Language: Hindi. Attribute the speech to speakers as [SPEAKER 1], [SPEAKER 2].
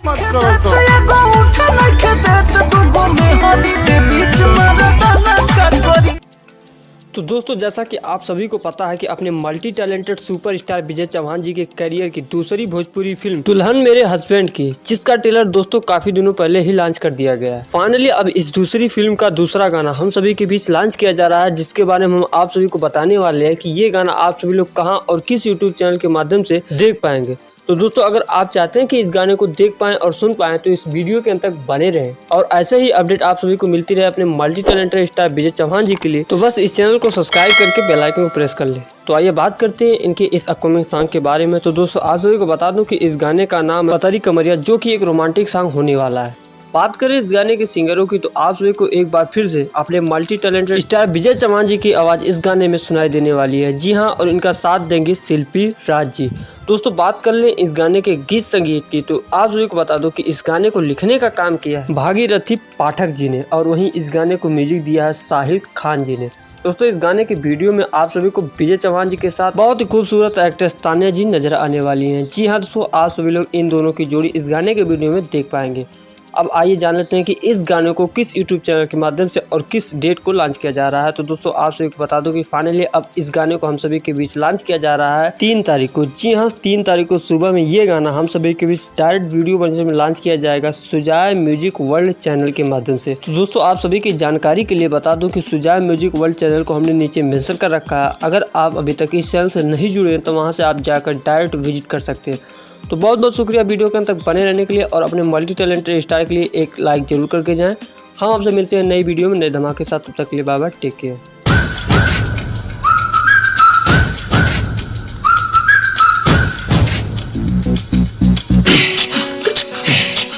[SPEAKER 1] मत करो तो दोस्तों, जैसा कि आप सभी को पता है कि अपने मल्टी टैलेंटेड सुपरस्टार विजय चौहान जी के करियर की दूसरी भोजपुरी फिल्म दुल्हन मेरे हस्बैंड की, जिसका ट्रेलर दोस्तों काफी दिनों पहले ही लॉन्च कर दिया गया है। फाइनली अब इस दूसरी फिल्म का दूसरा गाना हम सभी के बीच लॉन्च किया जा रहा है, जिसके बारे में हम आप सभी को बताने वाले हैं कि ये गाना आप सभी लोग कहां और किस यूट्यूब चैनल के माध्यम से देख पाएंगे। तो दोस्तों, अगर आप चाहते हैं कि इस गाने को देख पाएं और सुन पाएं तो इस वीडियो के अंत तक बने रहें और ऐसे ही अपडेट आप सभी को मिलती रहे अपने मल्टी टैलेंटेड स्टार विजय चौहान जी के लिए। तो बस इस चैनल को सब्सक्राइब करके बेल आइकन को प्रेस कर ले। तो आइए बात करते हैं इनके इस अपकमिंग सॉन्ग के बारे में। तो दोस्तों, आप सभी को बता दूं कि इस गाने का नाम है पतरी कमरिया, जो कि एक रोमांटिक सॉन्ग होने वाला है। बात करें इस गाने के सिंगरों की तो आप सभी को एक बार फिर से अपने मल्टी टैलेंटेड स्टार विजय चौहान जी की आवाज़ इस गाने में सुनाई देने वाली है। जी हाँ, और इनका साथ देंगे शिल्पी राज जी। दोस्तों, बात कर लें इस गाने के गीत संगीत की तो आप सभी को बता दो कि इस गाने को लिखने का काम किया है भागीरथी पाठक जी ने और वहीं इस गाने को म्यूजिक दिया है साहिल खान जी ने। दोस्तों, इस गाने के वीडियो में आप सभी को विजय चौहान जी के साथ बहुत ही खूबसूरत एक्ट्रेस तान्या जी नजर आने वाली हैं। जी हाँ दोस्तों, आप सभी लोग इन दोनों की जोड़ी इस गाने के वीडियो में देख पाएंगे। अब आइए जान लेते हैं कि इस गाने को किस यूट्यूब चैनल के माध्यम से और किस डेट को लॉन्च किया जा रहा है। तो दोस्तों, आप सभी को बता दूं कि फाइनली अब इस गाने को हम सभी के बीच लॉन्च किया जा रहा है 3 तारीख को। जी हाँ, 3 तारीख को सुबह में ये गाना हम सभी के बीच डायरेक्ट वीडियो बनने में लॉन्च किया जाएगा सुजाय म्यूजिक वर्ल्ड चैनल के माध्यम से। तो दोस्तों, आप सभी की जानकारी के लिए बता दूं कि सुजाय म्यूजिक वर्ल्ड चैनल को हमने नीचे मेंशन कर रखा है। अगर आप अभी तक इस चैनल से नहीं जुड़े हैं तो वहाँ से आप जाकर डायरेक्ट विजिट कर सकते हैं। तो बहुत बहुत शुक्रिया वीडियो के अंत तक बने रहने के लिए और अपने मल्टी टैलेंटेड स्टार के लिए एक लाइक जरूर करके जाएं। हम आपसे मिलते हैं नई वीडियो में नए धमाके के साथ। तब तक के लिए बाय बाय, टेक केयर।